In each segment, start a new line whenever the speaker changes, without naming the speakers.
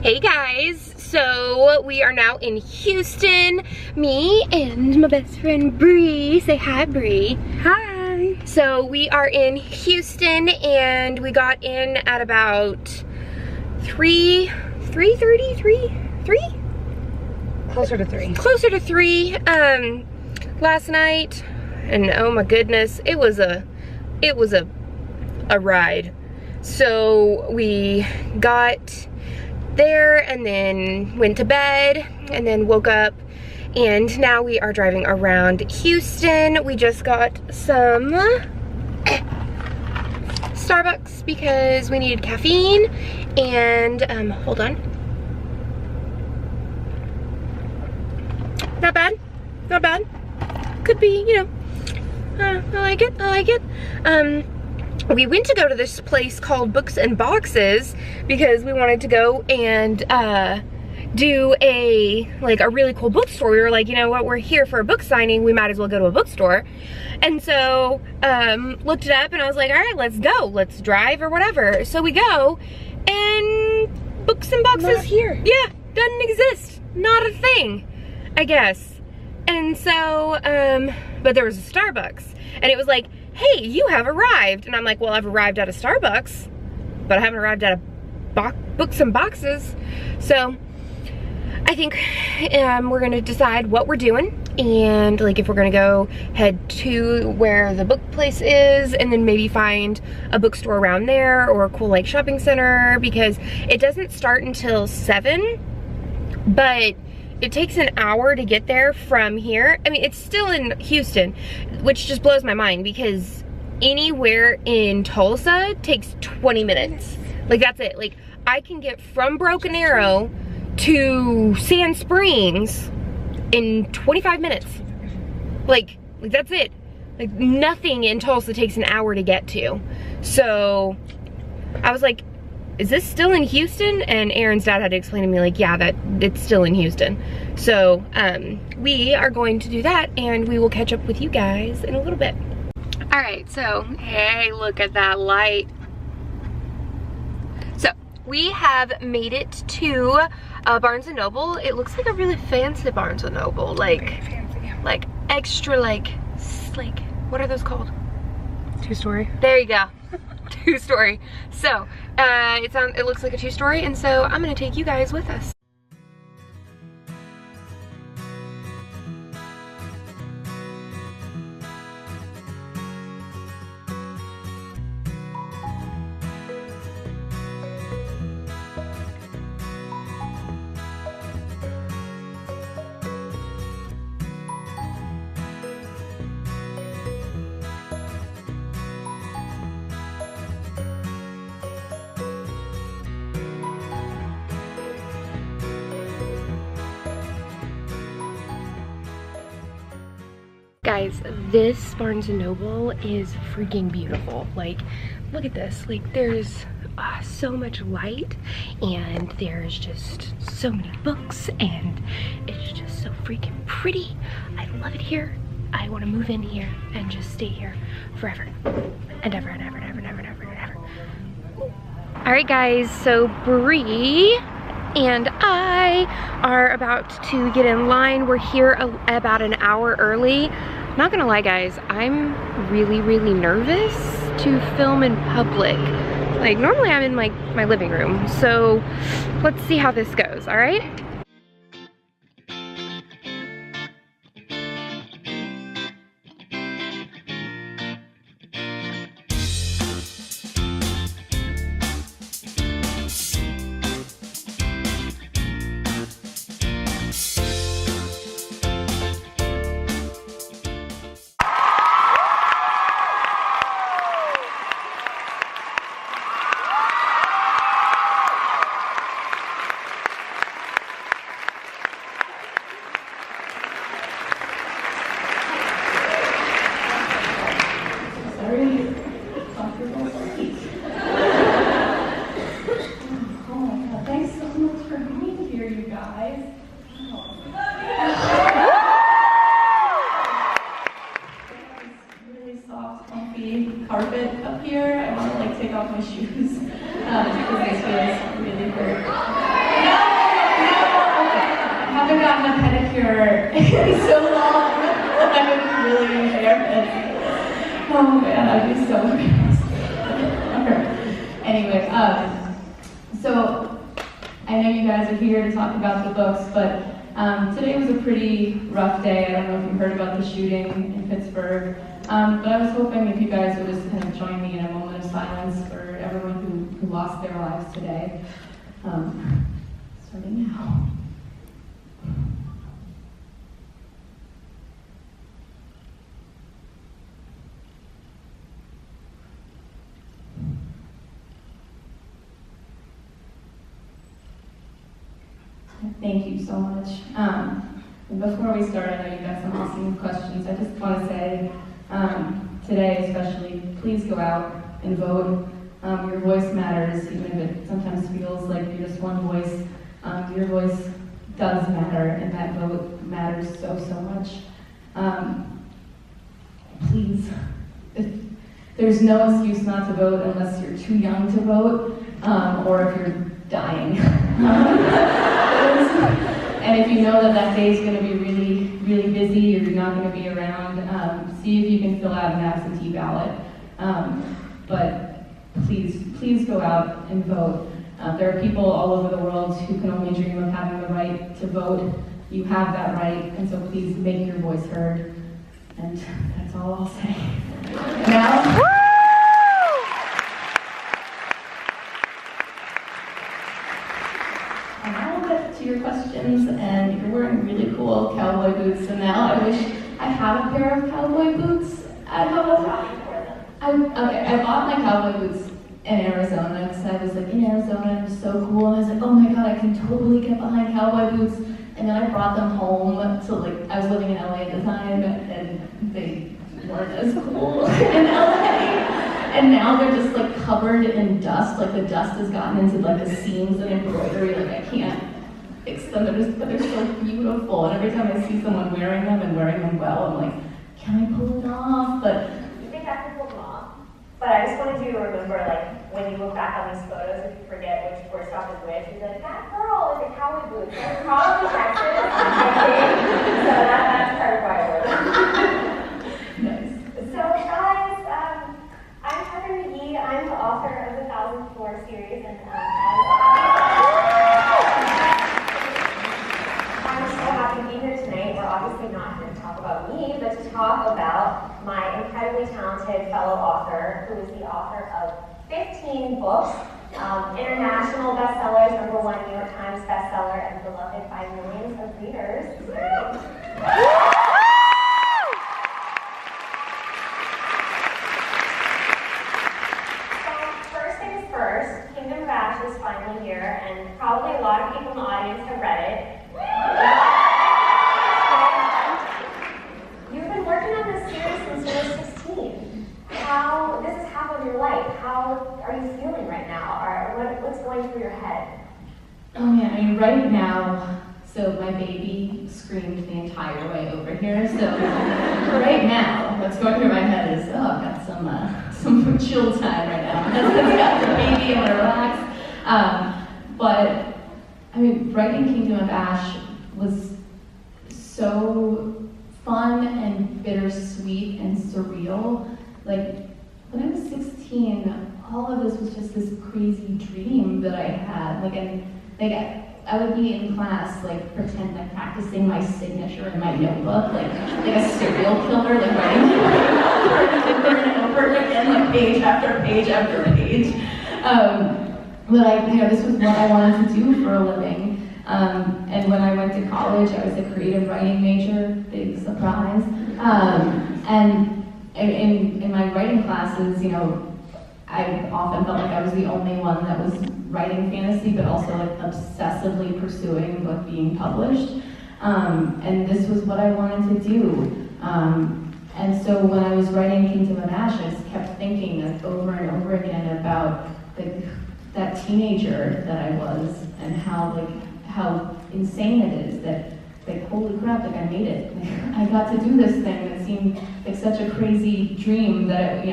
Hey guys, so we are now in Houston. Me and my best friend Bree. Say hi, Bree.
Hi.
So we are in Houston and we got in at about 3:30.
Closer to 3.
Closer to 3 last night, and oh my goodness, it was a ride. So we got there and then went to bed and then woke up, and now we are driving around Houston. We just got some Starbucks because we needed caffeine, and hold on. Not bad, not bad. Could be, you know, I like it. We went to go to this place called Books and Boxes because we wanted to go and do a really cool bookstore. We were like, you know what, we're here for a book signing, we might as well go to a bookstore. And so looked it up and I was like, all right, let's go, let's drive or whatever. So we go, and Books and Boxes,
not here.
Yeah, doesn't exist, not a thing, I guess. And so but there was a Starbucks and it was like, hey, you have arrived. And I'm like, well, I've arrived at a Starbucks, but I haven't arrived at a Books and Boxes. So I think we're gonna decide what we're doing, and like if we're gonna go head to where the book place is and then maybe find a bookstore around there or a cool like shopping center, because it doesn't start until 7, but it takes an hour to get there from here. I mean, it's still in Houston, which just blows my mind because anywhere in Tulsa takes 20 minutes. Like, that's it. Like, I can get from Broken Arrow to Sand Springs in 25 minutes. Like that's it. Like, nothing in Tulsa takes an hour to get to. So I was like, is this still in Houston? And Aaron's dad had to explain to me, like, yeah, that it's still in Houston. So we are going to do that, and we will catch up with you guys in a little bit. All right, so hey, look at that light. So we have made it to Barnes & Noble. It looks like a really fancy Barnes & Noble, like extra, like what are those called?
2-story.
There you go. 2-story. So it looks like a 2-story, and so I'm gonna take you guys with us. Guys, this Barnes & Noble is freaking beautiful. Like, look at this. Like, there's so much light, and there's just so many books, and it's just so freaking pretty. I love it here. I want to move in here and just stay here forever and ever and ever and ever and ever and ever and ever. All right, guys, so Bree and I are about to get in line. We're here about an hour early. Not gonna lie, guys, I'm really nervous to film in public. Like, normally I'm in like my living room, so let's see how this goes, all right?
carpet up here. I want to like take off my shoes because this feels really hurt. so long. I would really embarrassed. Oh man, I'd be so embarrassed. Anyway, so I know you guys are here to talk about the books, but today was a pretty rough day. I don't know if you heard about the shooting in Pittsburgh, but I was hoping if you guys would just kind of join me in a moment of silence for everyone who lost their lives today. Starting now. Thank you so much. And before we start, I know you got some awesome questions. I just want to say, today especially, please go out and vote. Your voice matters, even if it sometimes feels like you're just one voice. Your voice does matter, and that vote matters so much. Please, there's no excuse not to vote unless you're too young to vote, or if you're dying. And if you know that day is going to be really busy, or you're not going to be around, see if you can fill out an absentee ballot. But please go out and vote. There are people all over the world who can only dream of having the right to vote. You have that right, and so please make your voice heard. And that's all I'll say. Now. And now we'll get to your questions, and you're wearing really cool cowboy boots, and now I wish I had a pair of cowboy boots at home. I bought my cowboy boots in Arizona, because I was like in Arizona, it was so cool, and I was like, oh my god, I can totally get behind cowboy boots. And then I brought them home to, like, I was living in LA at the time, and they weren't as cool in LA. And now they're just like covered in dust, like the dust has gotten into like the seams and embroidery, like I can't fix them, but they're so beautiful. And every time I see someone wearing them and wearing them well, I'm like, can I pull it off? But
You think I can pull them off? But I just wanted you to remember, like, when you look back on these photos, if you forget which horse stop is which, you're like, that girl is a cowboy boots. That's probably Texas. So that's part of why I wore them.
nice.
So guys, I'm Heather McGee. I'm the author of the 1,000 Floor series, and I'm so happy to be here tonight. We're obviously not here to talk about me, but to talk about my incredibly talented fellow author, who is the author of 15 books, international bestsellers, #1 New York Times bestseller, and beloved by millions of readers. First, Kingdom of Ash is finally here, and probably a lot of people in the audience have read it. You've been working on this series since you were 16. This is half of your life. How are you feeling right now? Or what's going through your head?
Oh man, I mean, right now, so my baby screamed the entire way over here, so right now, what's going through my head is, oh, I've got some chill time right now. I've got the baby, I want to relax. But, I mean, writing Kingdom of Ash was so fun and bittersweet and surreal. Like, when I was 16, all of this was just this crazy dream that I had. I would be in class, like, practicing my signature in my notebook, like a serial killer, like writing over and over again, like page after page after page. But this was what I wanted to do for a living. And when I went to college, I was a creative writing major, big surprise. And in my writing classes, I often felt like I was the only one that was writing fantasy, but also like obsessively pursuing a book being published. And this was what I wanted to do. And so when I was writing Kingdom of Ash, I just kept thinking over and over again about that teenager that I was, and how insane it is that holy crap, I made it. I got to do this thing that seemed like such a crazy dream that,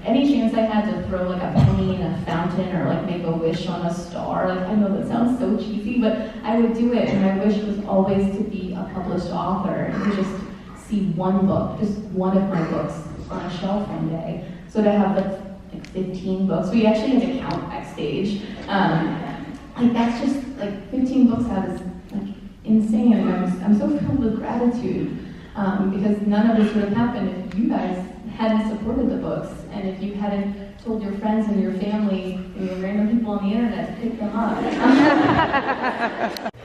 any chance I had to throw like a penny in a fountain or like make a wish on a star, I know that sounds so cheesy, but I would do it, and my wish was always to be a published author and to just see one book, just one of my books on a shelf one day. So to have like 15 books, we actually had to count backstage. Like that's just like 15 books out is like insane, and I'm so filled with gratitude because none of this would have happened if you guys hadn't supported the books and if you hadn't told your friends and your family and your random people on the internet to pick them up.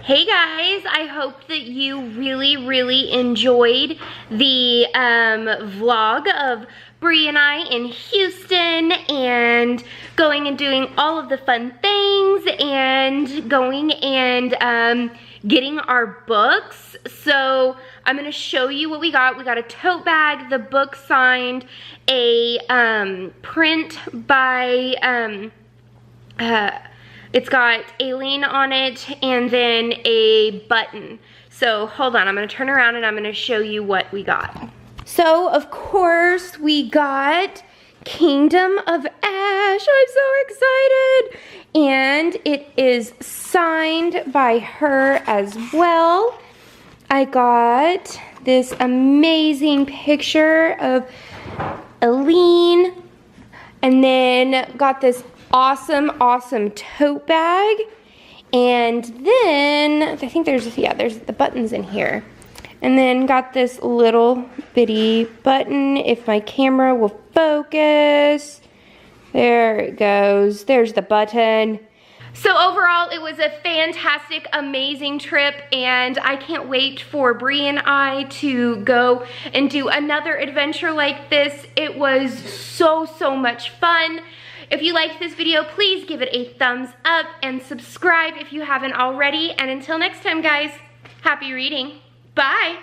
Hey guys, I hope that you really enjoyed the vlog of Bree and I in Houston and going and doing all of the fun things and going and getting our books. So I'm gonna show you what we got. We got a tote bag, the book signed, a print by it's got Aileen on it, and then a button. So hold on, I'm gonna turn around and I'm gonna show you what we got. So of course we got Kingdom of Ash. I'm so excited. And it is signed by her as well. I got this amazing picture of Aileen, and then got this awesome tote bag, and then I think there's the buttons in here, and then got this little bitty button if my camera will focus. There it goes, there's the button. So overall, it was a fantastic, amazing trip, and I can't wait for Bree and I to go and do another adventure like this. It was so much fun. If you liked this video, please give it a thumbs up and subscribe if you haven't already. And until next time, guys, happy reading. Bye.